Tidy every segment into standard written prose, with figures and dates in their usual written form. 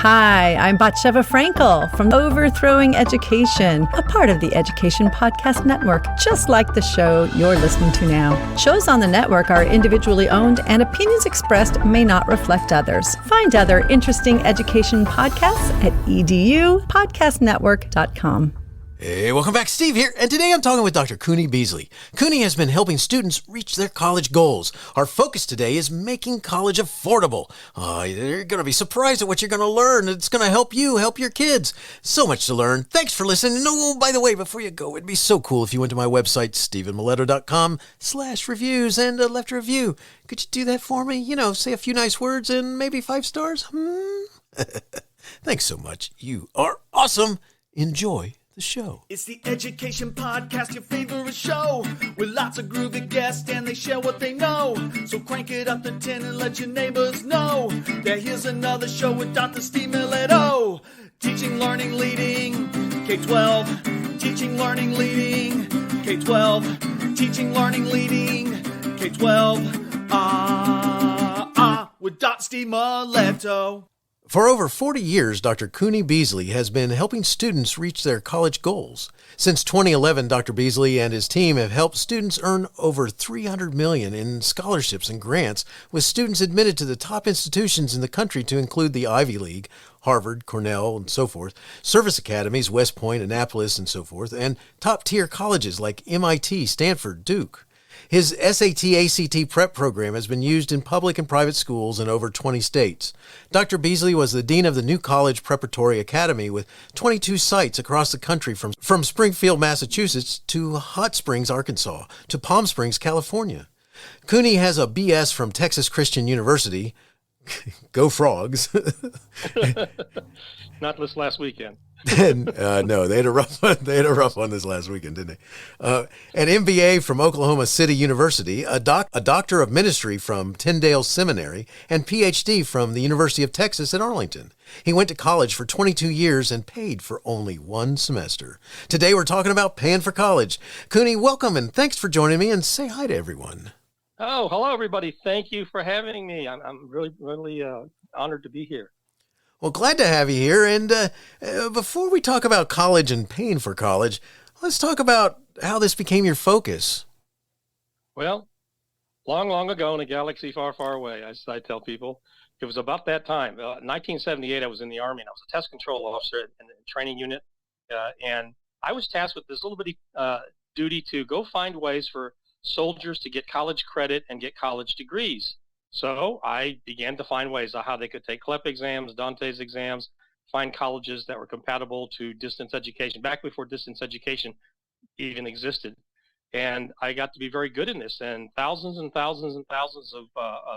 Hi, I'm Batsheva Frankel from Overthrowing Education, a part of the Education Podcast Network, just like the show you're listening to now. Shows on the network are individually owned, and opinions expressed may not reflect others. Find other interesting education podcasts at edupodcastnetwork.com. Hey, welcome back. Steve here, and today I'm talking with Dr. Kuni Beasley. Kuni has been helping students reach their college goals. Our focus today is making college affordable. You're going to be surprised at what you're going to learn. It's going to help you, help your kids. So much to learn. Thanks for listening. Oh, by the way, before you go, it'd be so cool if you went to my website, stephenmiletto.com/reviews, and left a review. Could you do that for me? You know, say a few nice words and maybe 5 stars? Thanks so much. You are awesome. Enjoy the show. It's the Education Podcast, your favorite show, with lots of groovy guests and they share what they know. So crank it up to 10 and let your neighbors know that here's another show with Dr. Steve Miletto. Teaching, learning, leading, K-12. Teaching, learning, leading, K-12. Teaching, learning, leading, K-12. With Dr. Steve Miletto. For over 40 years, Dr. Kuni Beasley has been helping students reach their college goals. Since 2011, Dr. Beasley and his team have helped students earn over $300 million in scholarships and grants, with students admitted to the top institutions in the country to include the Ivy League, Harvard, Cornell, and so forth, service academies, West Point, Annapolis, and so forth, and top-tier colleges like MIT, Stanford, Duke. His SAT-ACT prep program has been used in public and private schools in over 20 states. Dr. Beasley was the dean of the new College Preparatory Academy with 22 sites across the country from Springfield, Massachusetts to Hot Springs, Arkansas to Palm Springs, California. Kuni has a BS from Texas Christian University. Go Frogs. Not this last weekend. No, they had a rough one. They had a rough one this last weekend, didn't they? An MBA from Oklahoma City University, a doctor of ministry from Tyndale Seminary, and Ph.D. from the University of Texas at Arlington. He went to college for 22 years and paid for only 1 semester. Today we're talking about paying for college. Kuni, welcome and thanks for joining me, and say hi to everyone. Oh, hello everybody. Thank you for having me. I'm really honored to be here. Well, glad to have you here. And before we talk about college and paying for college, let's talk about how this became your focus. Well, long ago in a galaxy far, far away, as I tell people, it was about that time. 1978, I was in the Army, and I was a test control officer in the training unit. And I was tasked with this little bitty duty to go find ways for soldiers to get college credit and get college degrees. So I began to find ways on how they could take CLEP exams, Dante's exams, find colleges that were compatible to distance education, back before distance education even existed. And I got to be very good in this. And thousands and thousands and thousands of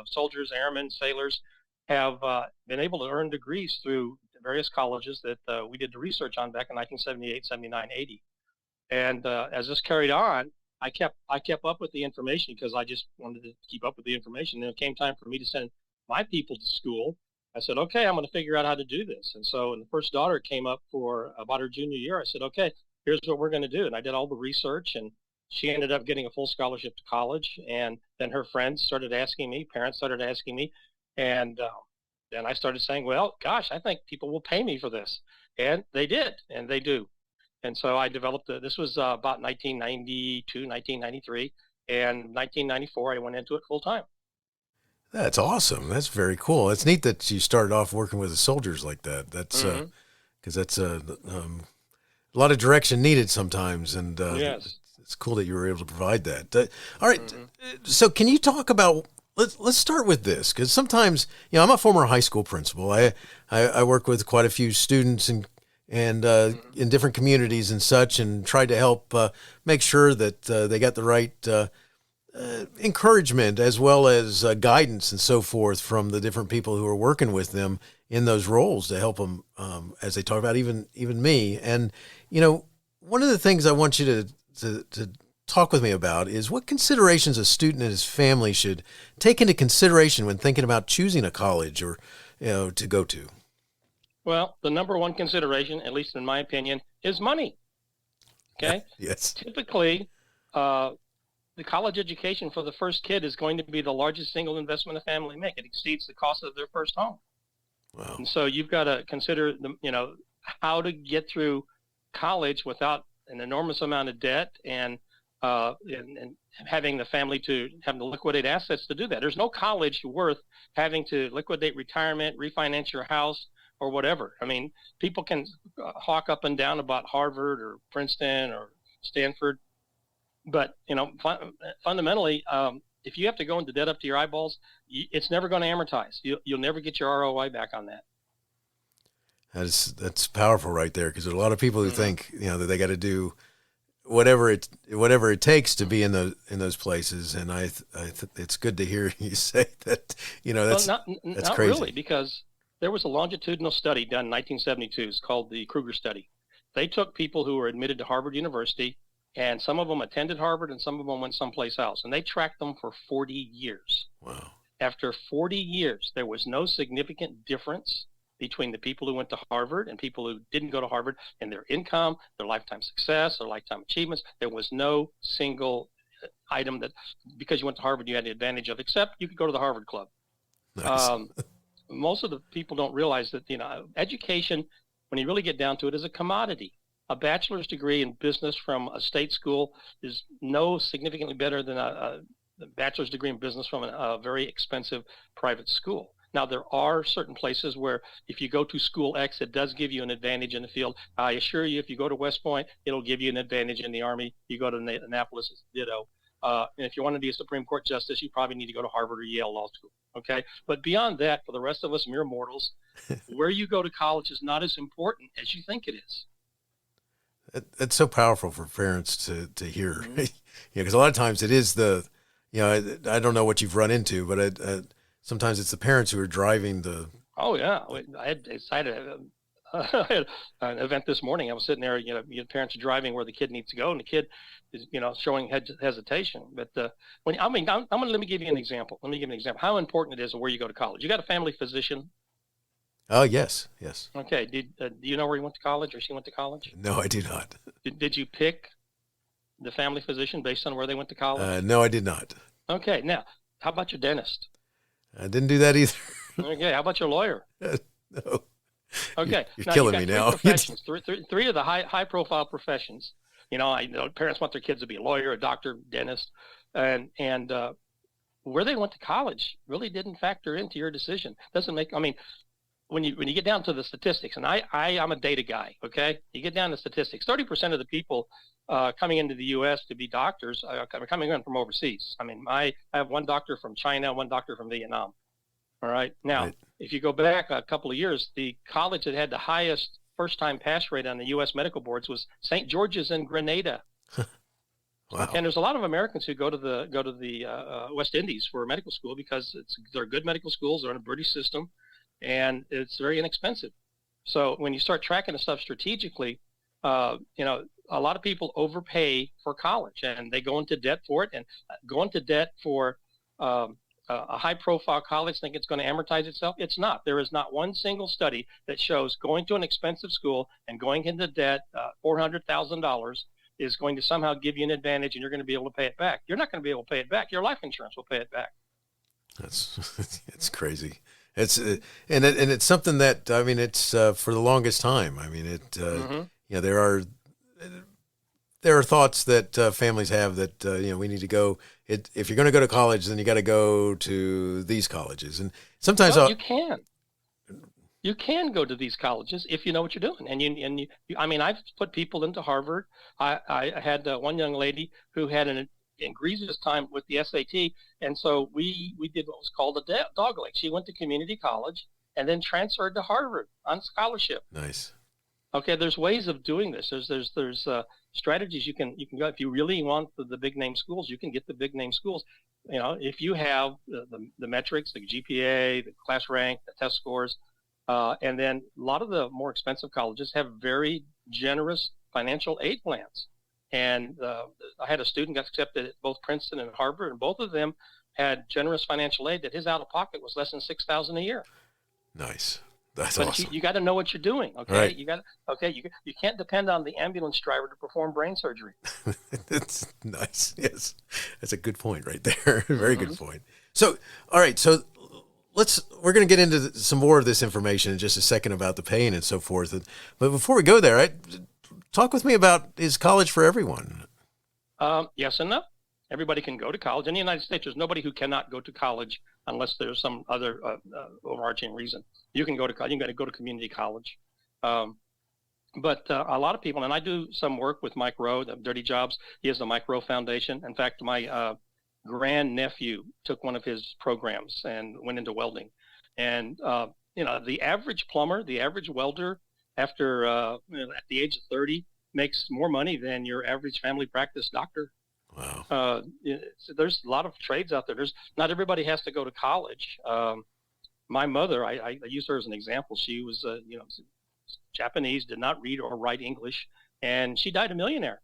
soldiers, airmen, sailors have been able to earn degrees through various colleges that we did the research on back in 1978, 79, 80. And as this carried on, I kept up with the information because I just wanted to keep up with the information. And it came time for me to send my people to school. I said, okay, I'm going to figure out how to do this. And so when the first daughter came up for about her junior year, I said, okay, here's what we're going to do. And I did all the research, and she ended up getting a full scholarship to college. And then her friends started asking me, parents started asking me. And then I started saying, well, gosh, I think people will pay me for this. And they did, and they do. And so I developed this was about 1992, 1993, and 1994, I went into it full time. That's awesome. That's very cool. It's neat that you started off working with the soldiers like that. That's because that's a lot of direction needed sometimes. And yes, it's cool that you were able to provide that. All right. So can you talk about, let's start with this, because sometimes, I'm a former high school principal. I work with quite a few students and in different communities and such, and tried to help make sure that they got the right encouragement as well as guidance and so forth from the different people who are working with them in those roles to help them as they talk about even me. And, one of the things I want you to talk with me about is what considerations a student and his family should take into consideration when thinking about choosing a college or, to go to. Well, the number one consideration, at least in my opinion, is money. Okay? Yes. Typically, the college education for the first kid is going to be the largest single investment a family make. It exceeds the cost of their first home. Wow. And so you've got to consider how to get through college without an enormous amount of debt and having the family to have to liquidate assets to do that. There's no college worth having to liquidate retirement, refinance your house, or whatever. I mean, people can hawk up and down about Harvard or Princeton or Stanford, but fundamentally, if you have to go into debt up to your eyeballs, it's never going to amortize. You'll never get your ROI back on that. That's powerful right there, because there's a lot of people who think that they got to do whatever it takes to be in those places, and it's good to hear you say that. That's not crazy. Really, because there was a longitudinal study done in 1972. It's called the Kruger study. They took people who were admitted to Harvard University, and some of them attended Harvard and some of them went someplace else, and they tracked them for 40 years. Wow. After 40 years, there was no significant difference between the people who went to Harvard and people who didn't go to Harvard in their income, their lifetime success, their lifetime achievements. There was no single item that because you went to Harvard you had the advantage of, except you could go to the Harvard Club. Nice. Most of the people don't realize that education, when you really get down to it, is a commodity. A bachelor's degree in business from a state school is no significantly better than a bachelor's degree in business from a very expensive private school. Now, there are certain places where if you go to school X, it does give you an advantage in the field. I assure you, if you go to West Point, it'll give you an advantage in the Army. You go to Annapolis, it's ditto. And if you want to be a Supreme Court justice, you probably need to go to Harvard or Yale Law School. Okay. But beyond that, for the rest of us mere mortals, where you go to college is not as important as you think it is. That's so powerful for parents to hear. Mm-hmm. Because a lot of times it is I don't know what you've run into, but sometimes it's the parents who are driving the. Oh yeah, I had an event this morning. I was sitting there. Parents are driving where the kid needs to go, and the kid is showing hesitation. But let me give you an example. How important it is where you go to college. You got a family physician. Oh yes. Okay. Do you know where he went to college or she went to college? No, I do not. Did you pick the family physician based on where they went to college? No, I did not. Okay. Now, how about your dentist? I didn't do that either. Okay. How about your lawyer? No. Okay. You're killing me now. Three of the high profile professions. Parents want their kids to be a lawyer, a doctor, dentist, and where they went to college really didn't factor into your decision. When you get down to the statistics, and I'm a data guy, okay? You get down to statistics, 30% of the people coming into the U.S. to be doctors are coming in from overseas. I have one doctor from China, one doctor from Vietnam. All right. Now, If you go back a couple of years, the college that had the highest first-time pass rate on the U.S. medical boards was St. George's in Grenada. Wow. And there's a lot of Americans who go to the West Indies for medical school because they're good medical schools. They're in a British system. And it's very inexpensive. So when you start tracking the stuff strategically, a lot of people overpay for college and they go into debt for it, and go into debt for a high-profile college think it's going to amortize itself. It's not. There is not one single study that shows going to an expensive school and going into debt, $400,000, is going to somehow give you an advantage and you're going to be able to pay it back. You're not going to be able to pay it back. Your life insurance will pay it back. It's crazy. It's and it's something that it's for the longest time. There are thoughts that families have that we need to go. If you're going to go to college, then you got to go to these colleges, and sometimes you can go to these colleges if you know what you're doing. And I've put people into Harvard. I had one young lady who had an egregious time with the SAT, and so we did what was called a dog leg. She went to community college and then transferred to Harvard on scholarship. Nice. Okay, there's ways of doing this. There's strategies you can go. If you really want the big name schools, you can get the big name schools. If you have the metrics, the GPA, the class rank, the test scores, and then a lot of the more expensive colleges have very generous financial aid plans. And I had a student got accepted at both Princeton and Harvard, and both of them had generous financial aid that his out-of-pocket was less than $6,000 a year. Nice. That's but awesome. You got to know what you're doing, okay? Right. You can't depend on the ambulance driver to perform brain surgery. That's nice. Yes, that's a good point right there. Very good point. So, all right. So, we're going to get into some more of this information in just a second about the paying and so forth. But before we go there, talk with me about, is college for everyone? Yes and no. Everybody can go to college. In the United States, there's nobody who cannot go to college unless there's some other overarching reason. You can go to college. You can go to community college. But a lot of people, and I do some work with Mike Rowe, the Dirty Jobs. He has the Mike Rowe Foundation. In fact, my grandnephew took one of his programs and went into welding. And, the average plumber, the average welder, after at the age of 30, makes more money than your average family practice doctor. Wow. So there's a lot of trades out there. Not everybody has to go to college. My mother, I use her as an example. She was, Japanese, did not read or write English, and she died a millionaire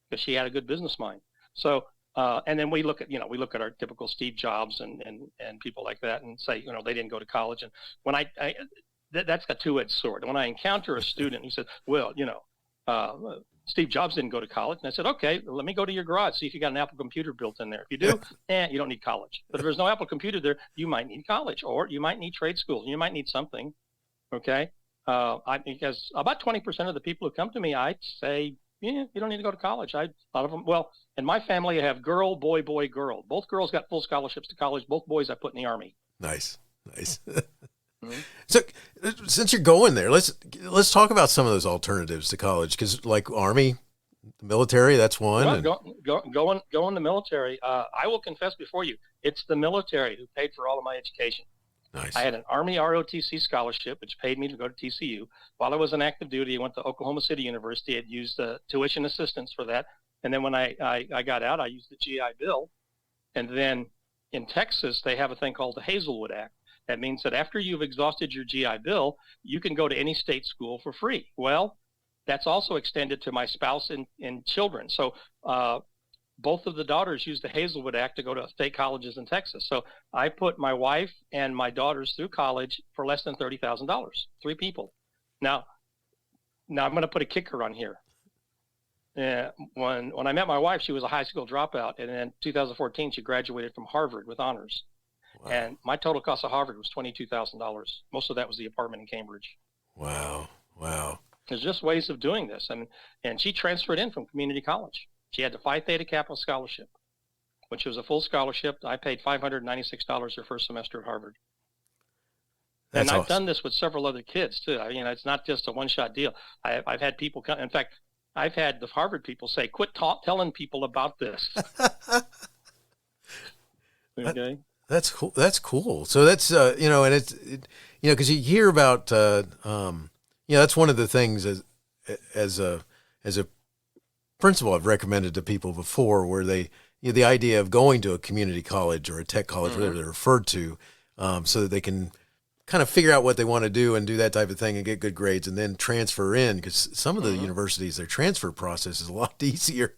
because she had a good business mind. So, and then we look at our typical Steve Jobs and people like that and say, they didn't go to college. And when that's a two-edged sword. When I encounter a student who says, well, Steve Jobs didn't go to college. And I said, okay, let me go to your garage, see if you got an Apple computer built in there. If you do, you don't need college. But if there's no Apple computer there, you might need college, or you might need trade schools. You might need something. Okay. Because about 20% of the people who come to me, I'd say, you don't need to go to college. A lot of them, in my family, I have girl, boy, boy, girl. Both girls got full scholarships to college. Both boys I put in the Army. Nice. Mm-hmm. So since you're going there, let's talk about some of those alternatives to college, because like Army, the military, that's one. Go in the military. I will confess before you, it's the military who paid for all of my education. Nice. I had an Army ROTC scholarship, which paid me to go to TCU. While I was in active duty, I went to Oklahoma City University. I used tuition assistance for that. And then when I got out, I used the GI Bill. And then in Texas, they have a thing called the Hazelwood Act. That means that after you've exhausted your GI Bill, you can go to any state school for free. Well, that's also extended to my spouse and children. So both of the daughters used the Hazelwood Act to go to state colleges in Texas. So I put my wife and my daughters through college for less than $30,000, 3 people. Now I'm going to put a kicker on here. When I met my wife, she was a high school dropout. And in 2014, she graduated from Harvard with honors. Wow. And my total cost of Harvard was $22,000. Most of that was the apartment in Cambridge. Wow. There's just ways of doing this. And she transferred in from community college. She had the Phi Theta Kappa scholarship, which was a full scholarship. I paid $596 her first semester at Harvard. And I've done this with several other kids too. I mean, it's not just a one-shot deal. I've had people come. In fact, I've had the Harvard people say, "Quit telling people about this." Okay. That's cool. That's cool. So that's, and it's, because you hear about, that's one of the things as a principle I've recommended to people before, where they, the idea of going to a community college or a tech college, Mm-hmm. whatever they're referred to, so that they can kind of figure out what they want to do and do that type of thing and get good grades and then transfer in, because some of the universities, their transfer process is a lot easier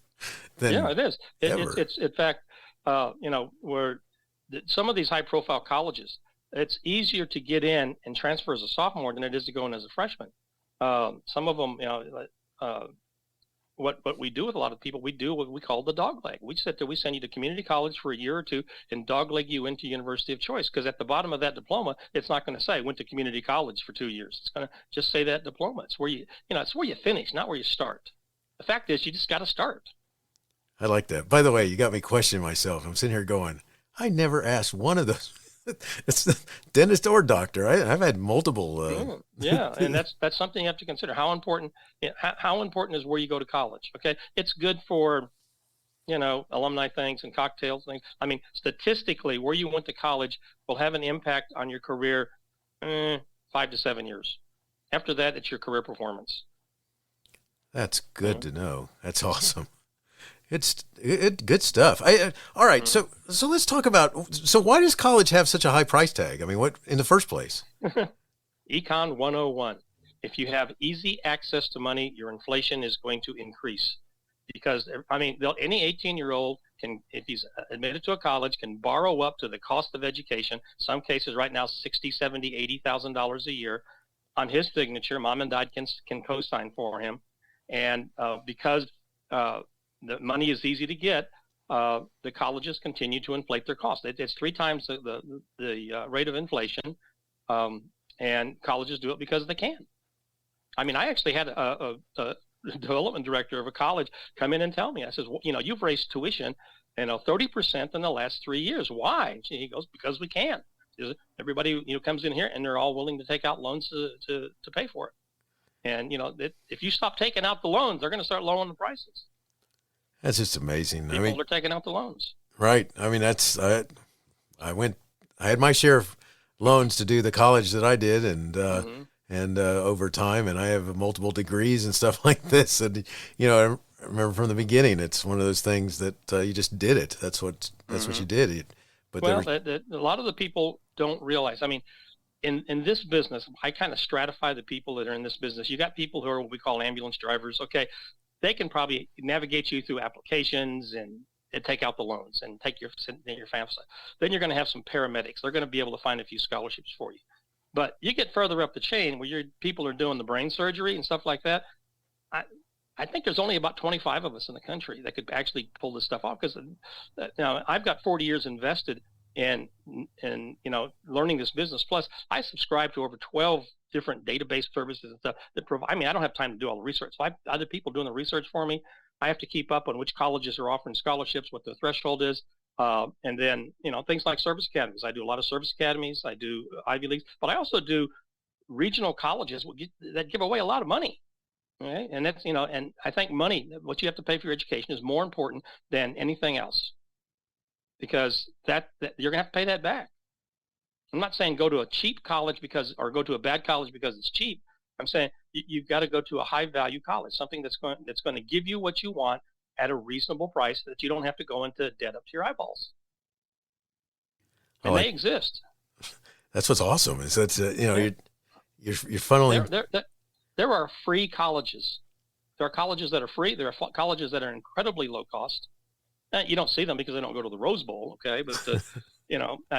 than it is. Ever. It's in fact, where some of these high profile colleges, it's easier to get in and transfer as a sophomore than it is to go in as a freshman. Some of them, what we do with a lot of people, we do what we call the dog leg. We sit there, we send you to community college for a year or two and dog leg you into university of choice. Because at the bottom of that diploma, it's not going to say went to community college for 2 years. It's going to just say that diploma. It's where it's where you finish, not where you start. The fact is, you just got to start. I like that. By the way, you got me questioning myself. I'm sitting here going, I never asked one of those. It's the dentist or doctor. I've had multiple. Yeah, and that's something you have to consider. How important is where you go to college? Okay, it's good for, alumni things and cocktails things. I mean, statistically, where you went to college will have an impact on your career 5 to 7 years. After that, it's your career performance. That's good to know. That's awesome. It's good stuff. All right. So let's talk about, so why does college have such a high price tag? I mean, what in the first place? Econ 101. If you have easy access to money, your inflation is going to increase, because any 18-year-old can, if he's admitted to a college, can borrow up to the cost of education. Some cases right now, $60,000, $70,000, $80,000 a year on his signature. Mom and dad can co-sign for him. And because the money is easy to get, the colleges continue to inflate their costs. It's 3 times the rate of inflation, and colleges do it because they can. I mean, I actually had a development director of a college come in and tell me, I says, well, you've raised tuition, 30% in the last 3 years. Why? He goes, because we can. Everybody, comes in here and they're all willing to take out loans to pay for it. And, if you stop taking out the loans, they're going to start lowering the prices. That's just amazing. People are taking out the loans. Right. I mean, I had my share of loans to do the college that I did, and over time, and I have multiple degrees and stuff like this. And, I remember from the beginning, it's one of those things that you just did it. That's what you did. But a lot of the people don't realize, I mean, in this business, I kind of stratify the people that are in this business. You got people who are what we call ambulance drivers. Okay. They can probably navigate you through applications and take out the loans and take your family. Then you're going to have some paramedics. They're going to be able to find a few scholarships for you. But you get further up the chain where people are doing the brain surgery and stuff like that. I think there's only about 25 of us in the country that could actually pull this stuff off, because now I've got 40 years invested in learning this business. Plus, I subscribe to over 12 different database services and stuff that provide. I mean, I don't have time to do all the research. So I have other people doing the research for me. I have to keep up on which colleges are offering scholarships, what the threshold is, and then things like service academies. I do a lot of service academies. I do Ivy Leagues, but I also do regional colleges that give away a lot of money. Okay? And that's and I think money, what you have to pay for your education, is more important than anything else, because that you're gonna have to pay that back. I'm not saying go to a cheap college or go to a bad college because it's cheap. I'm saying you've got to go to a high value college, something that's going to give you what you want at a reasonable price, that you don't have to go into debt up to your eyeballs. And they exist. That's what's awesome. Is that you're funneling. There are free colleges. There are colleges that are free. There are colleges that are incredibly low cost. You don't see them because they don't go to the Rose Bowl. Okay, but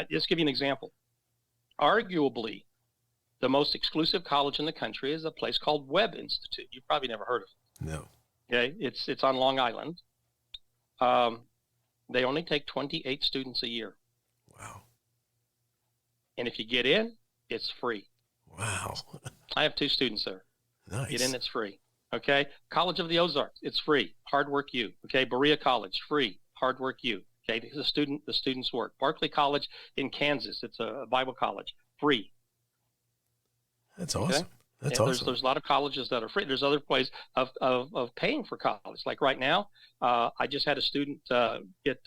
just give you an example. Arguably, the most exclusive college in the country is a place called Webb Institute. You've probably never heard of it. No. Okay, it's on Long Island. They only take 28 students a year. Wow. And if you get in, it's free. Wow. I have 2 students there. Nice. Get in, it's free. Okay. College of the Ozarks, it's free. Hard Work U. Okay. Berea College, free. Hard Work U. Okay. The students work. Barclay College in Kansas, it's a Bible college, free. That's awesome. Okay? That's awesome. awesome. There's a lot of colleges that are free. There's other ways of paying for college. Like right now, I just had a student get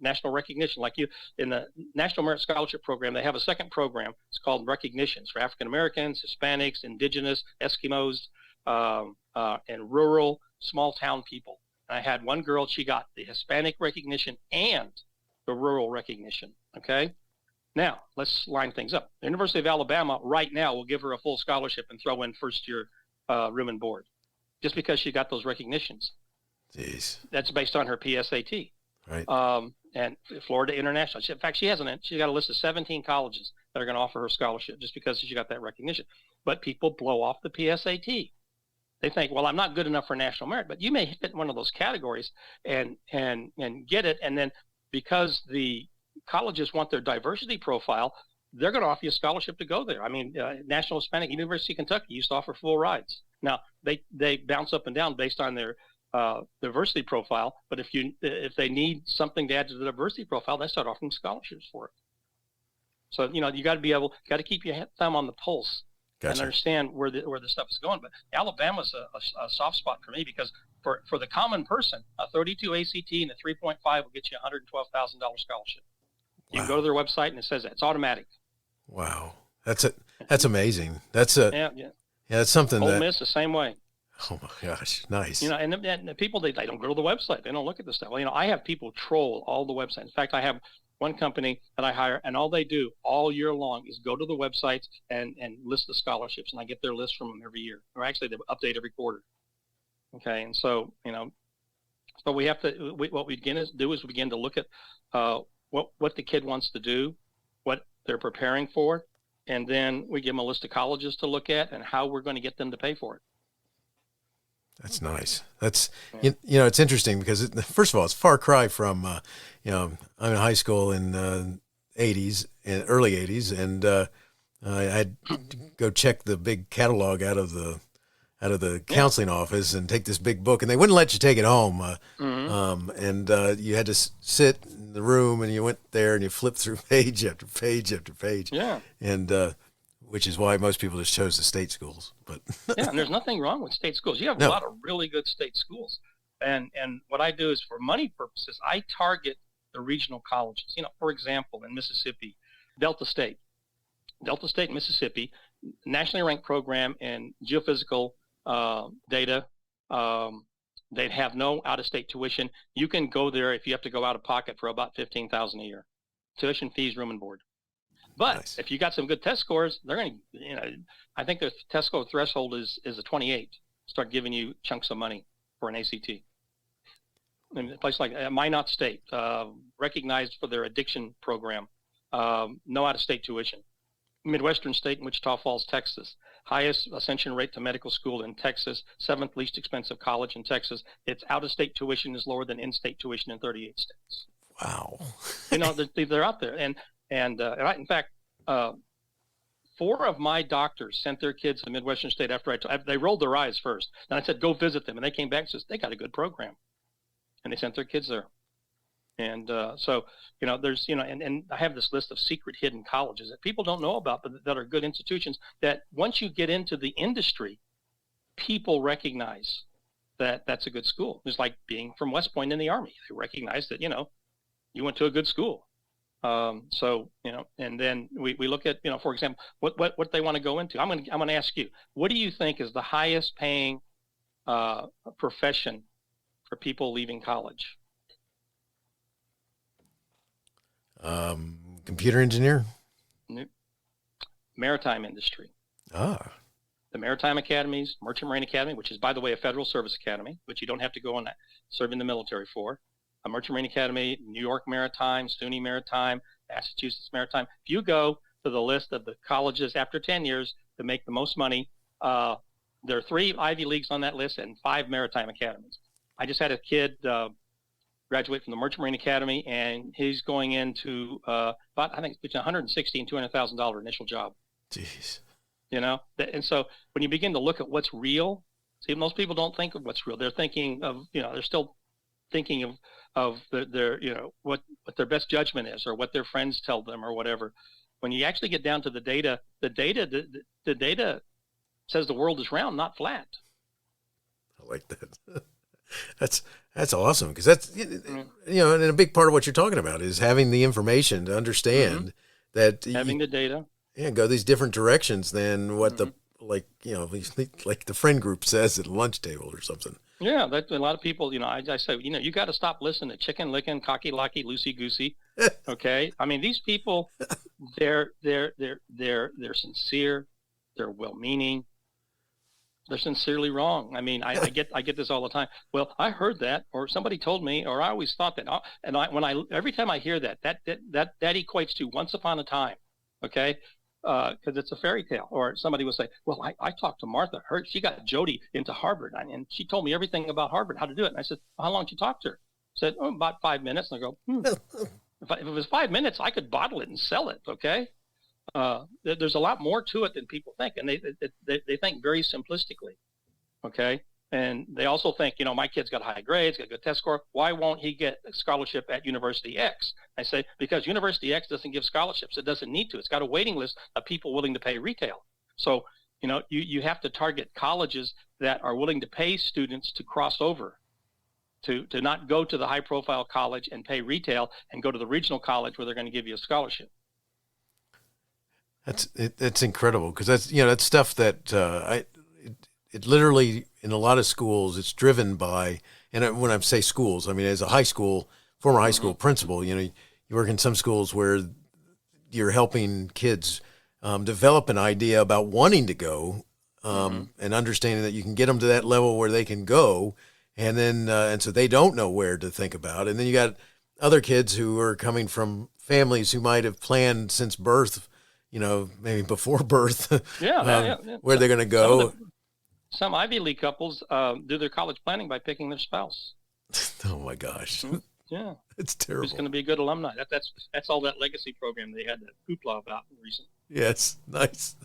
national recognition. Like you, in the National Merit Scholarship Program, they have a second program. It's called Recognitions for African Americans, Hispanics, Indigenous, Eskimos, and rural small town people. And I had one girl, she got the Hispanic recognition and the rural recognition. Okay. Now, let's line things up. The University of Alabama right now will give her a full scholarship and throw in first-year room and board just because she got those recognitions. Jeez. That's based on her PSAT. Right. And Florida International. In fact, she's got a list of 17 colleges that are going to offer her scholarship just because she got that recognition. But people blow off the PSAT. They think, well, I'm not good enough for national merit, but you may hit one of those categories and get it. And then because the colleges want their diversity profile, they're going to offer you a scholarship to go there. I mean, National Hispanic University of Kentucky used to offer full rides. Now they bounce up and down based on their diversity profile. But if they need something to add to the diversity profile, they start offering scholarships for it. So you got to keep your thumb on the pulse. Gotcha. And understand where the stuff is going. But Alabama's a soft spot for me because for the common person, a 32 ACT and a 3.5 will get you a $112,000 scholarship. You can go to their website and it says that. It's automatic. Wow. That's amazing. That's that's something Ole Miss the same way. Oh my gosh. Nice. And the people, they don't go to the website. They don't look at the stuff. Well, I have people troll all the websites. In fact, I have one company that I hire, and all they do all year long is go to the websites and list the scholarships, and I get their list from them every year. Or actually, they update every quarter. Okay, and so so we have to. What we begin to do is we begin to look at what the kid wants to do, what they're preparing for, and then we give them a list of colleges to look at and how we're going to get them to pay for it. That's nice. That's, it's interesting because first of all, it's a far cry from, I'm in high school in early 80s, and I had to go check the big catalog out of the counseling office and take this big book, and they wouldn't let you take it home. And you had to sit in the room, and you went there and you flipped through page after page after page. Yeah. And which is why most people just chose the state schools. But yeah, and there's nothing wrong with state schools. You have a lot of really good state schools. And what I do is, for money purposes, I target the regional colleges. For example, in Mississippi, Delta State, Mississippi, nationally ranked program in geophysical data. They'd have no out-of-state tuition. You can go there if you have to go out of pocket for about $15,000 a year. Tuition, fees, room and board. But nice. If you got some good test scores, they're going to, I think the test score threshold is a 28. Start giving you chunks of money for an ACT. In a place like Minot State, recognized for their addiction program, no out-of-state tuition. Midwestern State in Wichita Falls, Texas, highest ascension rate to medical school in Texas, 7th least expensive college in Texas. Its out-of-state tuition is lower than in-state tuition in 38 states. Wow. They're out there. And in fact, 4 of my doctors sent their kids to Midwestern State after they rolled their eyes first. And I said, go visit them. And they came back and said, they got a good program. And they sent their kids there. And so, there's, and I have this list of secret hidden colleges that people don't know about, but that are good institutions that once you get into the industry, people recognize that that's a good school. It's like being from West Point in the Army. They recognize that, you went to a good school. And then we look at, for example, what they want to go into. I'm going to ask you, what do you think is the highest paying profession for people leaving college? Computer engineer? Maritime industry. The Maritime Academies, Merchant Marine Academy, which is, by the way, a federal service academy, which you don't have to go on that, serve in the military for. A Merchant Marine Academy, New York Maritime, SUNY Maritime, Massachusetts Maritime. If you go to the list of the colleges after 10 years that make the most money, there are 3 Ivy Leagues on that list and 5 Maritime Academies. I just had a kid graduate from the Merchant Marine Academy, and he's going into about, I think, between $160,000 and $200,000 initial job. Jeez. And so when you begin to look at what's real, see, most people don't think of what's real. They're thinking of, they're still thinking of their what their best judgment is, or what their friends tell them, or whatever. When you actually get down to the data says the world is round, not flat. I like that. That's awesome, because that's and a big part of what you're talking about is having the information to understand that having the data. Yeah, go these different directions than what the like the friend group says at a lunch table or something. Yeah, that a lot of people, I say, you got to stop listening to chicken licking, cocky locky, loosey goosey. Okay, I mean, these people, they're sincere, they're well-meaning, they're sincerely wrong. I mean, I get this all the time. Well, I heard that, or somebody told me, or I always thought that, and every time I hear that equates to once upon a time. Okay. Because it's a fairy tale. Or somebody will say, well, I talked to Martha. She got Jody into Harvard, and she told me everything about Harvard, how to do it. And I said, well, how long did you talk to her? I said, about 5 minutes. And I go, if it was 5 minutes, I could bottle it and sell it, okay? There's a lot more to it than people think, and they think very simplistically, okay? And they also think, my kid's got high grades, got a good test score. Why won't he get a scholarship at University X? I say, because University X doesn't give scholarships. It doesn't need to. It's got a waiting list of people willing to pay retail. So, you have to target colleges that are willing to pay students to cross over, to not go to the high-profile college and pay retail and go to the regional college where they're going to give you a scholarship. That's incredible, because that's stuff that it literally, in a lot of schools, it's driven by, and when I say schools, I mean, as a former high school principal, you work in some schools where you're helping kids develop an idea about wanting to go, and understanding that you can get them to that level where they can go, and then, and so they don't know where to think about. And then you got other kids who are coming from families who might have planned since birth, maybe before birth, where they're going to go. Some Ivy League couples do their college planning by picking their spouse. Oh my gosh. Yeah. It's Who's terrible. going to be a good alumni. That's all that legacy program they had that hoopla about recently. Yes, nice.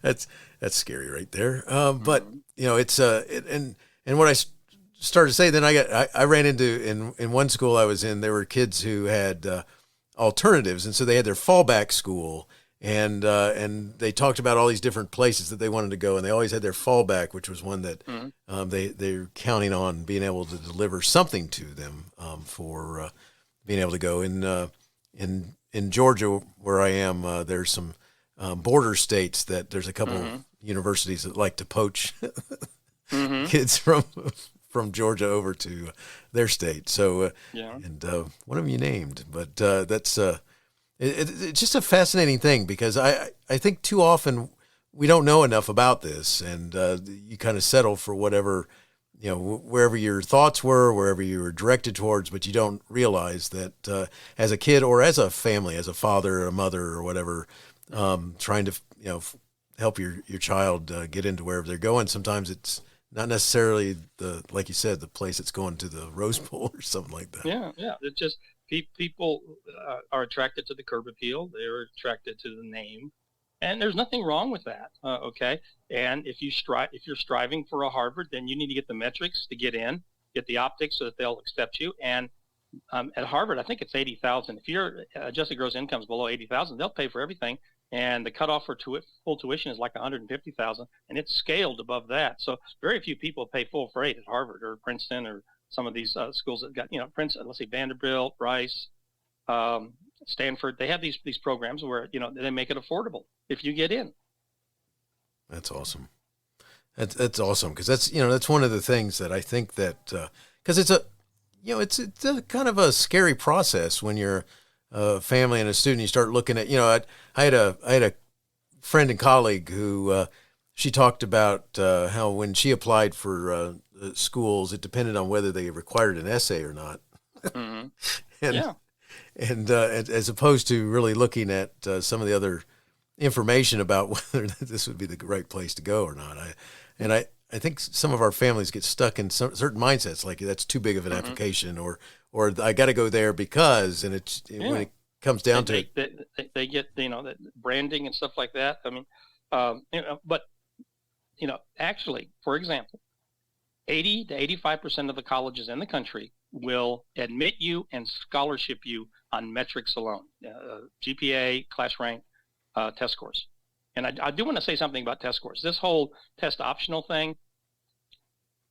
That's scary right there. But it's and what I started to say, then I ran into in one school I was in, there were kids who had alternatives, and so they had their fallback school, and they talked about all these different places that they wanted to go, and they always had their fallback, which was one that they're counting on being able to deliver something to them for being able to go in Georgia, where I am. There's some border states that there's a couple universities that like to poach kids from Georgia over to their state. So, and one of them you named, but that's it's just a fascinating thing, because I think too often we don't know enough about this, and you kind of settle for whatever, wherever your thoughts were, wherever you were directed towards, but you don't realize that as a kid or as a family, as a father or a mother or whatever, trying to help your child get into wherever they're going. Sometimes it's not necessarily like you said, the place that's going to the Rose Bowl or something like that. Yeah. It's just people are attracted to the curb appeal. They're attracted to the name, and there's nothing wrong with that. Okay, and if you're striving for a Harvard, then you need to get the metrics to get in, get the optics so that they'll accept you. And at Harvard, I think it's $80,000. If your adjusted gross income is below $80,000, they'll pay for everything. And the cutoff for full tuition is like $150,000, and it's scaled above that. So very few people pay full freight at Harvard or Princeton or some of these schools that got, Princeton, let's say Vanderbilt, Rice, Stanford. They have these programs where, they make it affordable if you get in. That's awesome. That's awesome, because that's one of the things that I think that because it's a kind of a scary process when you're a family and a student. You start looking at, I had a friend and colleague who she talked about how when she applied for schools, it depended on whether they required an essay or not. And as opposed to really looking at some of the other information about whether this would be the right place to go or not. I think some of our families get stuck in certain mindsets, like that's too big of an application, or I got to go there because, and when it comes down to it, they get that branding and stuff like that. I mean, but actually, for example, 80 to 85% of the colleges in the country will admit you and scholarship you on metrics alone, GPA, class rank, test scores. And I do want to say something about test scores. This whole test optional thing,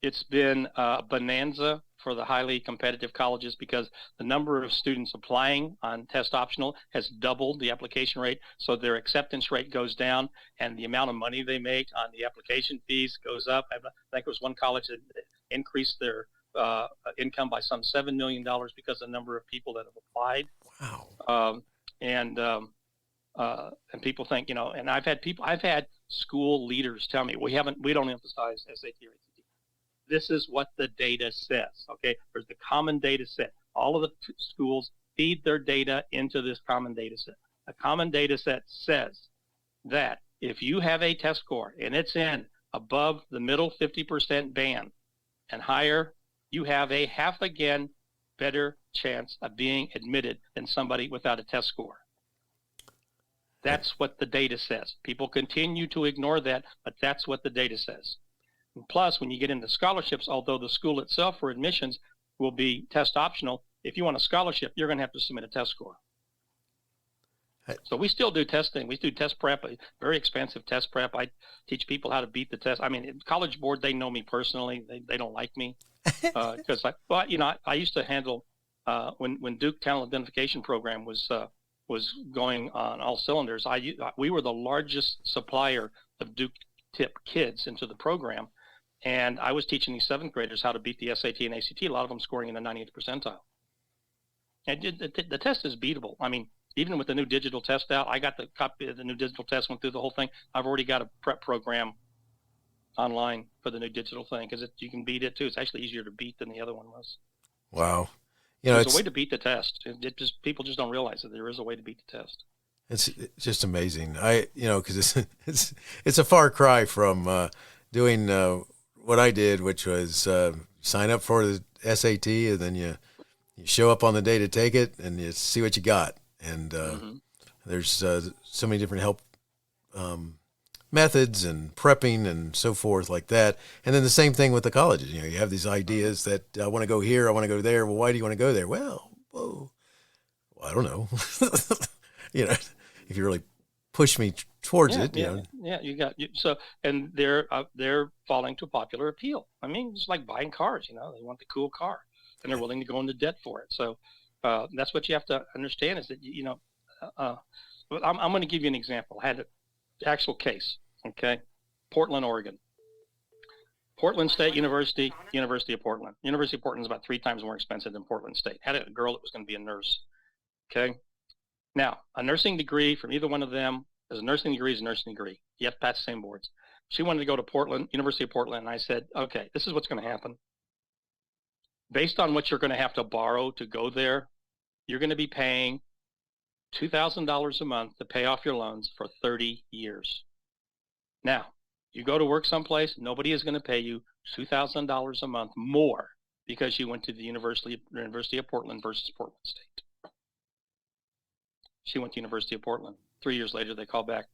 it's been a bonanza for the highly competitive colleges, because the number of students applying on test optional has doubled the application rate. So their acceptance rate goes down, and the amount of money they make on the application fees goes up. I think it was one college that increased their income by some $7 million because of the number of people that have applied. Wow. And people think, and I've had school leaders tell me, we don't emphasize SAT or ACT. This is what the data says. Okay, there's the common data set. All of the schools feed their data into this common data set. A common data set says that if you have a test score and it's in above the middle 50% band and higher, you have a half again better chance of being admitted than somebody without a test score. That's what the data says. People continue to ignore that, but that's what the data says. And plus, when you get into scholarships, although the school itself for admissions will be test optional, if you want a scholarship, you're going to have to submit a test score. So we still do testing. We do test prep, a very expensive test prep. I teach people how to beat the test. I mean, College Board, they know me personally. They don't like me because I used to handle when Duke Talent Identification Program was going on all cylinders. We were the largest supplier of Duke Tip kids into the program, and I was teaching these seventh graders how to beat the SAT and ACT. A lot of them scoring in the 90th percentile. And the test is beatable. I mean, even with the new digital test out, I got the copy of the new digital test, went through the whole thing. I've already got a prep program online for the new digital thing because you can beat it too. It's actually easier to beat than the other one was. Wow. There's a way to beat the test. People just don't realize that there is a way to beat the test. It's just amazing. Because it's a far cry from doing what I did, which was sign up for the SAT, and then you show up on the day to take it, and you see what you got. And there's so many different help methods and prepping and so forth like that. And then the same thing with the colleges. You know, you have these ideas that I want to go here, I want to go there. Well, why do you want to go there? Well, I don't know. You know, if you really push me towards it, you know. Yeah, so, and they're falling to popular appeal. I mean, it's like buying cars, you know, they want the cool car and they're willing to go into debt for it. So that's what you have to understand is that, you know, I'm going to give you an example. I had an actual case, okay? Portland, Oregon. Portland State University, University of Portland. University of Portland is about 3 times more expensive than Portland State. Had a girl that was going to be a nurse, okay? Now, a nursing degree from either one of them is a nursing degree. You have to pass the same boards. She wanted to go to Portland, University of Portland, and I said, okay, this is what's going to happen. Based on what you're going to have to borrow to go there, you're going to be paying $2,000 a month to pay off your loans for 30 years. Now, you go to work someplace, nobody is going to pay you $2,000 a month more because you went to the University of Portland versus Portland State. She went to University of Portland. 3 years later, they called back,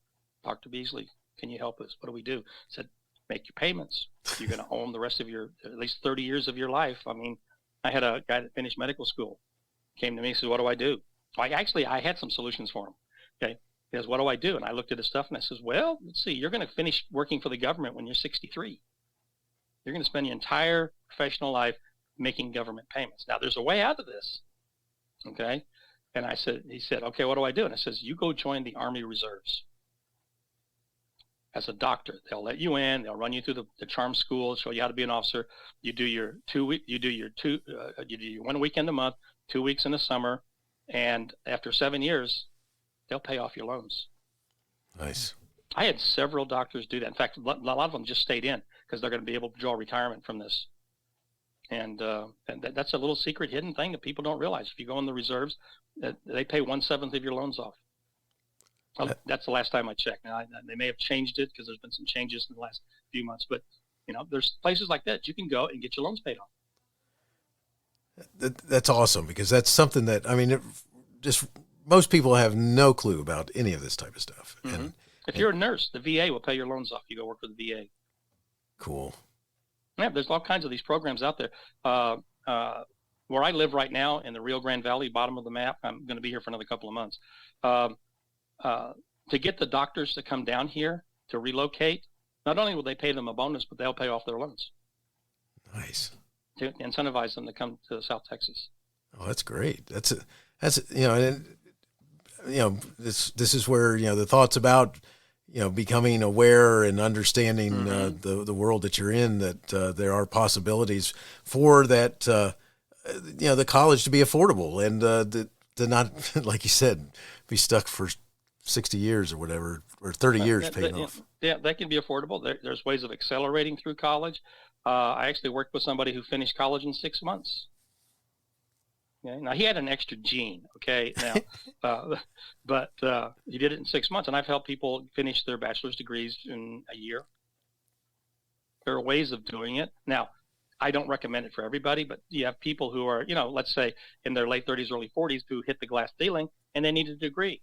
Dr. Beasley, can you help us? What do we do? I said, make your payments. You're going to own the rest of your, at least 30 years of your life. I mean, I had a guy that finished medical school, came to me and said, what do I do? I had some solutions for him. Okay. He goes, what do I do? And I looked at his stuff and I says, well, let's see, you're going to finish working for the government when you're 63. You're going to spend your entire professional life making government payments. Now, there's a way out of this. Okay. And he said, okay, what do I do? And I says, you go join the Army Reserves. As a doctor, they'll let you in. They'll run you through the charm school, show you how to be an officer. You do your 1 weekend a month, 2 weeks in the summer, and after 7 years, they'll pay off your loans. Nice. I had several doctors do that. In fact, a lot of them just stayed in because they're going to be able to draw retirement from this. And that's a little secret hidden thing that people don't realize. If you go in the reserves, they pay 1/7 of your loans off. Well, that's the last time I checked. Now, they may have changed it because there's been some changes in the last few months. But, you know, there's places like that you can go and get your loans paid off. That's awesome because that's something that, I mean, just most people have no clue about any of this type of stuff. Mm-hmm. And if you're a nurse, the VA will pay your loans off. You go work for the VA. Cool. Yeah, there's all kinds of these programs out there. Where I live right now in the Rio Grande Valley, bottom of the map, I'm going to be here for another couple of months. To get the doctors to come down here to relocate, not only will they pay them a bonus, but they'll pay off their loans. Nice. To incentivize them to come to South Texas. Oh, that's great. That's you know, and you know, this is where, you know, the thoughts about, you know, becoming aware and understanding the world that you're in, that there are possibilities for that, you know, the college to be affordable and to not, like you said, be stuck for 60 years or whatever, or 30 years paying off. Yeah, that can be affordable. There's ways of accelerating through college. I actually worked with somebody who finished college in 6 months. Okay? Now, he had an extra gene, okay? Now, but he did it in 6 months, and I've helped people finish their bachelor's degrees in a year. There are ways of doing it. Now, I don't recommend it for everybody, but you have people who are, you know, let's say in their late 30s, early 40s who hit the glass ceiling, and they need a degree.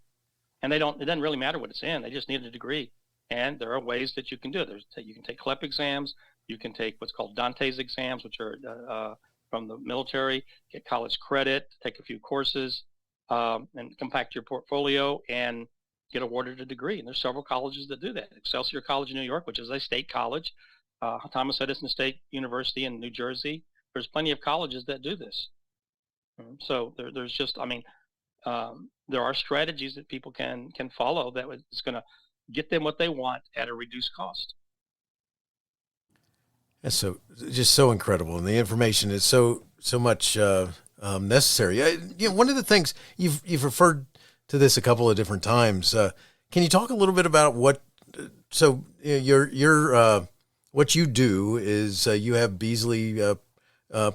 And it doesn't really matter what it's in. They just need a degree. And there are ways that you can do it. You can take CLEP exams. You can take what's called Dante's exams, which are from the military, get college credit, take a few courses, and compact your portfolio and get awarded a degree. And there's several colleges that do that. Excelsior College in New York, which is a state college, Thomas Edison State University in New Jersey. There's plenty of colleges that do this. So there's just, I mean, there are strategies that people can follow that is going to get them what they want at a reduced cost. That's just so incredible, and the information is so much necessary. You know, one of the things you've referred to this a couple of different times. Can you talk a little bit about what? So your what you do is you have Beasley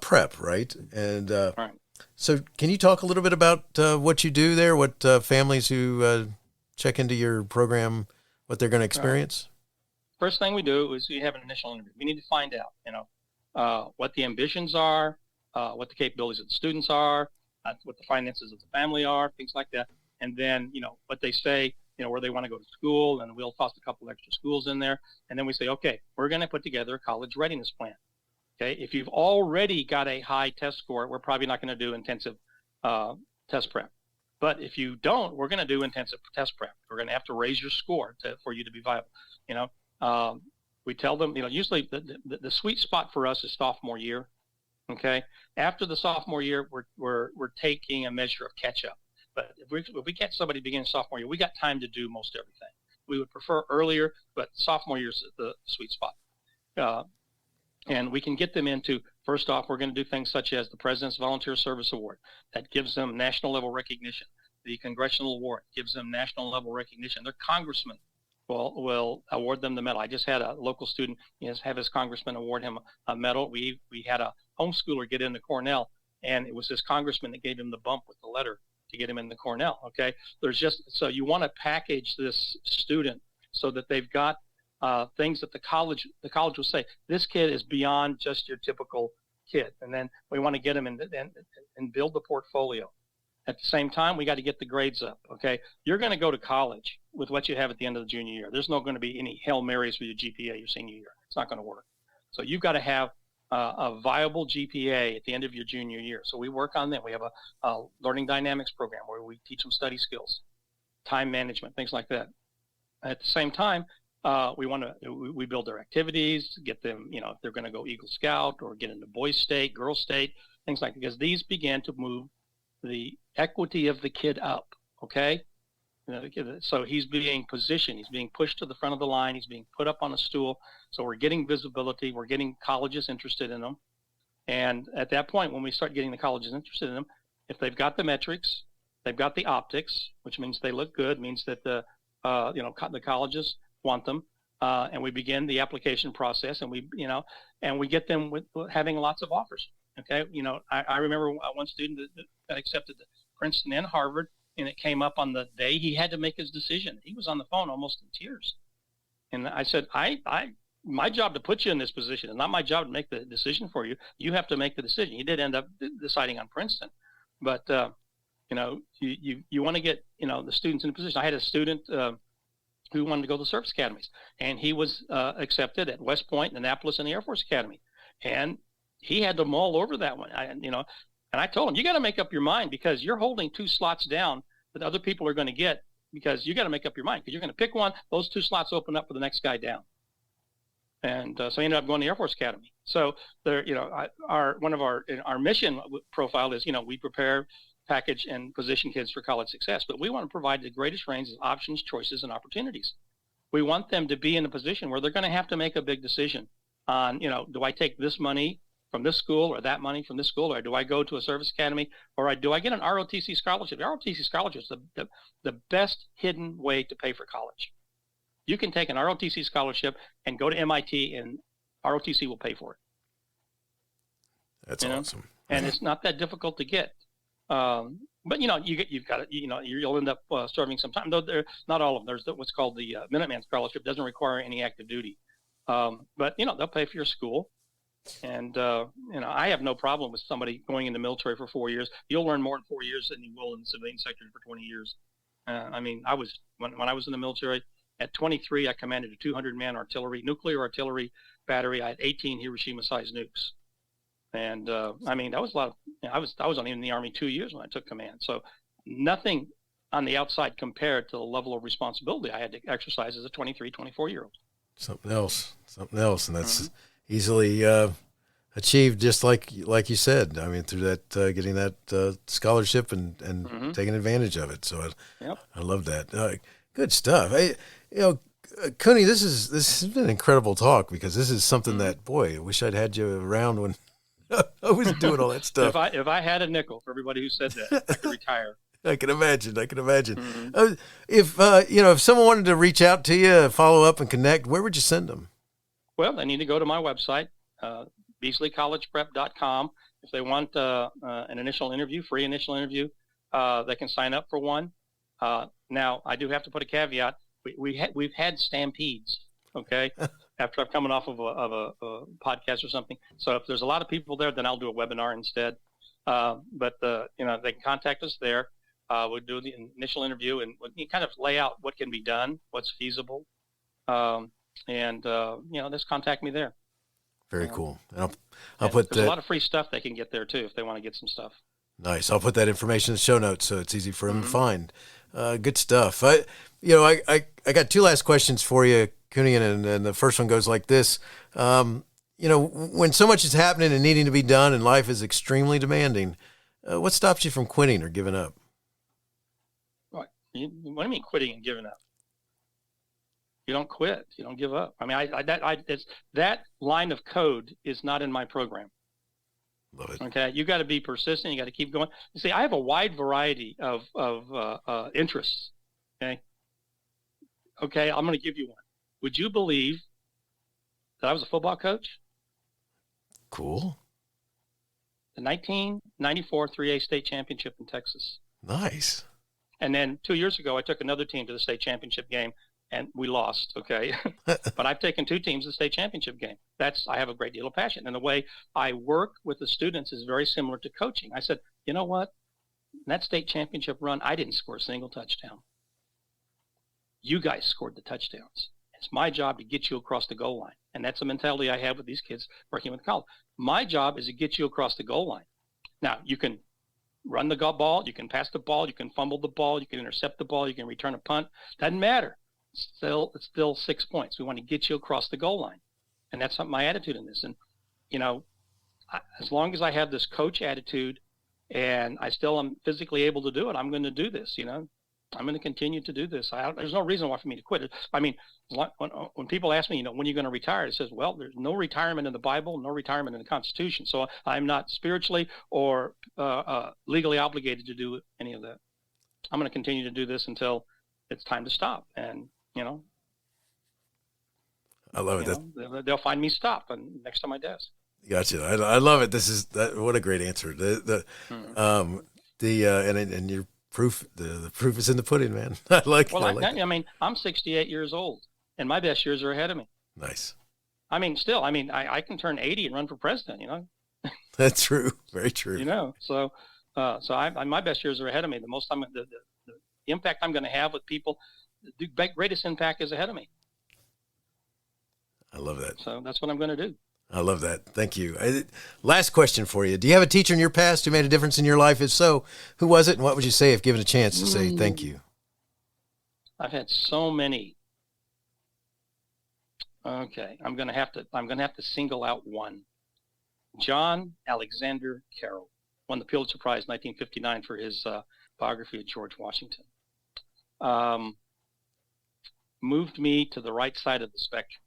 Prep, right? And Right. So can you talk a little bit about what you do there? What families who check into your program, what they're going to experience? first thing we do is we have an initial interview. We need to find out, what the ambitions are, what the capabilities of the students are, what the finances of the family are, things like that. And then, what they say, where they want to go to school, and we'll toss a couple extra schools in there. And then we say, okay, we're going to put together a college readiness plan. Okay. If you've already got a high test score, we're probably not going to do intensive test prep. But if you don't, we're going to do intensive test prep. We're going to have to raise your score for you to be viable. We tell them, usually the sweet spot for us is sophomore year. Okay. After the sophomore year, we're taking a measure of catch up. But if we catch somebody beginning sophomore year, we got time to do most everything. We would prefer earlier, but sophomore year is the sweet spot. And we can get them into, first off, we're going to do things such as the President's Volunteer Service Award. That gives them national level recognition. The Congressional Award gives them national level recognition. Their congressman will award them the medal. I just had a local student have his congressman award him a medal. We had a homeschooler get into Cornell, and it was his congressman that gave him the bump with the letter to get him into Cornell. Okay. So you want to package this student so that they've got things that the college will say, this kid is beyond just your typical kid. And then we want to get them and build the portfolio. At the same time, we got to get the grades up. Okay. You're going to go to college with what you have at the end of the junior year. There's not going to be any Hail Marys for your GPA your senior year. It's not going to work. So you've got to have a viable GPA at the end of your junior year. So we work on that. We have a learning dynamics program where we teach them study skills, time management, things like that. At the same time, we build their activities, get them, if they're going to go Eagle Scout or get into Boy State, Girl State, things like that, because these begin to move the equity of the kid up. Okay. So he's being positioned, he's being pushed to the front of the line, he's being put up on a stool. So we're getting visibility, we're getting colleges interested in them. And at that point, when we start getting the colleges interested in them, if they've got the metrics, they've got the optics, which means they look good, means that the colleges want them. And we begin the application process, and we get them with having lots of offers. Okay. I remember one student that got accepted to Princeton and Harvard, and it came up on the day he had to make his decision. He was on the phone almost in tears. And I said, my job to put you in this position is not my job to make the decision for you. You have to make the decision. He did end up deciding on Princeton, but you want to get, the students in a position. I had a student who wanted to go to the service academies, and he was accepted at West Point, Annapolis, and the Air Force Academy. And he had to mull over that one. And I told him, you got to make up your mind, because you're holding two slots down that other people are going to get, because you got to make up your mind, because you're going to pick one. Those two slots open up for the next guy down. And so he ended up going to the Air Force Academy. So there, our mission profile is, we prepare, package, and position kids for college success, but we want to provide the greatest range of options, choices, and opportunities. We want them to be in a position where they're going to have to make a big decision on, do I take this money from this school or that money from this school, or do I go to a service academy, or do I get an ROTC scholarship? The ROTC scholarship is the best hidden way to pay for college. You can take an ROTC scholarship and go to MIT, and ROTC will pay for it. That's awesome. And it's not that difficult to get. But you've got it. You'll end up serving some time. Though not all of them. There's what's called the Minuteman Scholarship. Doesn't require any active duty. But they'll pay for your school. And I have no problem with somebody going in the military for 4 years. You'll learn more in 4 years than you will in the civilian sector for 20 years. When I was in the military at 23, I commanded a 200-man nuclear artillery battery. I had 18 Hiroshima-sized nukes. And that was a lot of. I was only in the Army 2 years when I took command. So nothing on the outside compared to the level of responsibility I had to exercise as a 23, 24-year-old. Something else, and that's easily achieved, just like you said. through that getting that scholarship and taking advantage of it. So I love that. Good stuff. Kuni, this has been an incredible talk, because this is something that, boy, I wish I'd had you around when I was doing all that stuff. If I had a nickel for everybody who said that, I could retire. I can imagine. Mm-hmm. If someone wanted to reach out to you, follow up, and connect, where would you send them? Well, they need to go to my website, BeasleyCollegePrep.com. If they want an initial interview, free initial interview, they can sign up for one. Now, I do have to put a caveat. We've had stampedes. okay, after I'm coming off of a podcast or something. So if there's a lot of people there, then I'll do a webinar instead. But they can contact us there. We'll do the initial interview and we kind of lay out what can be done, what's feasible, and just contact me there. Very cool. I'll put there's a lot of free stuff they can get there too if they want to get some stuff. Nice. I'll put that information in the show notes so it's easy for them to find. Good stuff. I got two last questions for you, Kuni, and the first one goes like this. When so much is happening and needing to be done and life is extremely demanding, what stops you from quitting or giving up? What do you mean quitting and giving up? You don't quit. You don't give up. I mean, that line of code is not in my program. Love it. Okay, you got to be persistent. You got to keep going. You see, I have a wide variety of interests. Okay, I'm going to give you one. Would you believe that I was a football coach? Cool. The 1994 3A state championship in Texas. Nice. And then 2 years ago, I took another team to the state championship game, and we lost. Okay, but I've taken two teams to the state championship game. I have a great deal of passion, and the way I work with the students is very similar to coaching. I said, you know what? In that state championship run, I didn't score a single touchdown. You guys scored the touchdowns. It's my job to get you across the goal line. And that's the mentality I have with these kids working with college. My job is to get you across the goal line. Now, you can run the ball, you can pass the ball, you can fumble the ball, you can intercept the ball, you can return a punt. Doesn't matter. It's still 6 points. We want to get you across the goal line. And that's not my attitude in this. And, as long as I have this coach attitude and I still am physically able to do it, I'm going to do this, I'm going to continue to do this. There's no reason why for me to quit. I mean, when people ask me, when are you going to retire? It says, well, there's no retirement in the Bible, no retirement in the Constitution. So I'm not spiritually or legally obligated to do any of that. I'm going to continue to do this until it's time to stop. And, I love it. They'll find me stop next to my desk. Gotcha. I love it. What a great answer. And your proof, the proof is in the pudding, man. I like it. I mean, I'm 68 years old and my best years are ahead of me. Nice. I mean, still, I can turn 80 and run for president, That's true. Very true. So my best years are ahead of me. The most the impact I'm going to have with people, the greatest impact is ahead of me. I love that. So that's what I'm going to do. I love that. Thank you. Last question for you. Do you have a teacher in your past who made a difference in your life? If so, who was it? And what would you say if given a chance to say thank you? I've had so many. Okay. I'm going to have to single out one. John Alexander Carroll won the Pulitzer Prize in 1959 for his biography of George Washington. Moved me to the right side of the spectrum.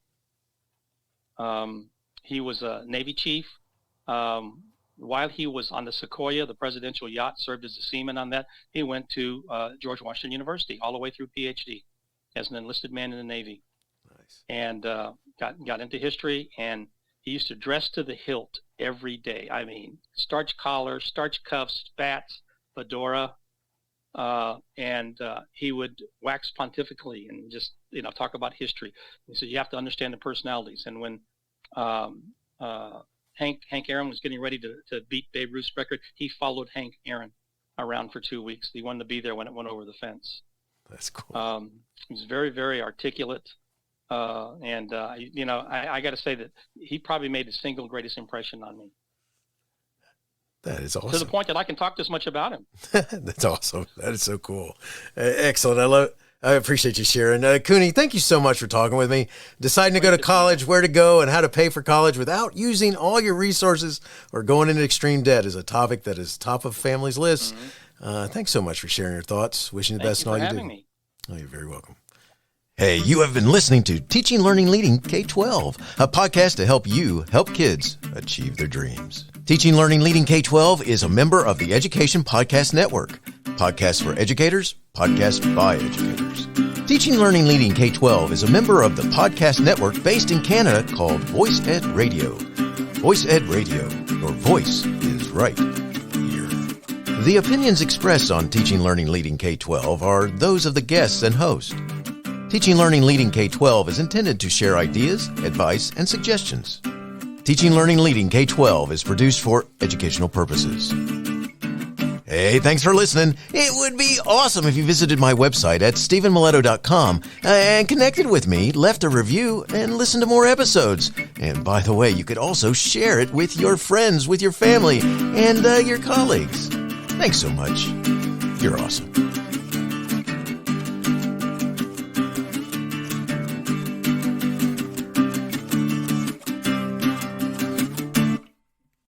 He was a Navy chief. While he was on the Sequoia, the presidential yacht, served as a seaman on that. He went to George Washington University all the way through Ph.D. as an enlisted man in the Navy. Nice. And got into history, and he used to dress to the hilt every day. I mean, starch collar, starch cuffs, spats, fedora, and he would wax pontifically and just talk about history. He said you have to understand the personalities. And when Hank Aaron was getting ready to beat Babe Ruth's record, he followed Hank Aaron around for 2 weeks. He wanted to be there when it went over the fence. That's cool. He was very, very articulate. I got to say that he probably made the single greatest impression on me. That is awesome. To the point that I can talk this much about him. That's awesome. That is so cool. Excellent. I appreciate you sharing. Kuni, thank you so much for talking with me. Deciding to go to college, where to go, and how to pay for college without using all your resources or going into extreme debt is a topic that is top of families' lists. Mm-hmm. Thanks so much for sharing your thoughts. Wishing you the best in all you do. Thank you for having me. Oh, you're very welcome. Hey, you have been listening to Teaching, Learning, Leading K-12, a podcast to help you help kids achieve their dreams. Teaching, Learning, Leading K-12 is a member of the Education Podcast Network. Podcasts for educators, podcasts by educators. Teaching, Learning, Leading K-12 is a member of the podcast network based in Canada called Voice Ed Radio. Voice Ed Radio, your voice is right here. The opinions expressed on Teaching, Learning, Leading K-12 are those of the guests and host. Teaching, Learning, Leading K-12 is intended to share ideas, advice, and suggestions. Teaching, Learning, Leading K-12 is produced for educational purposes. Hey, thanks for listening. It would be awesome if you visited my website at stephenmiletto.com and connected with me, left a review, and listened to more episodes. And by the way, you could also share it with your friends, with your family, and your colleagues. Thanks so much. You're awesome.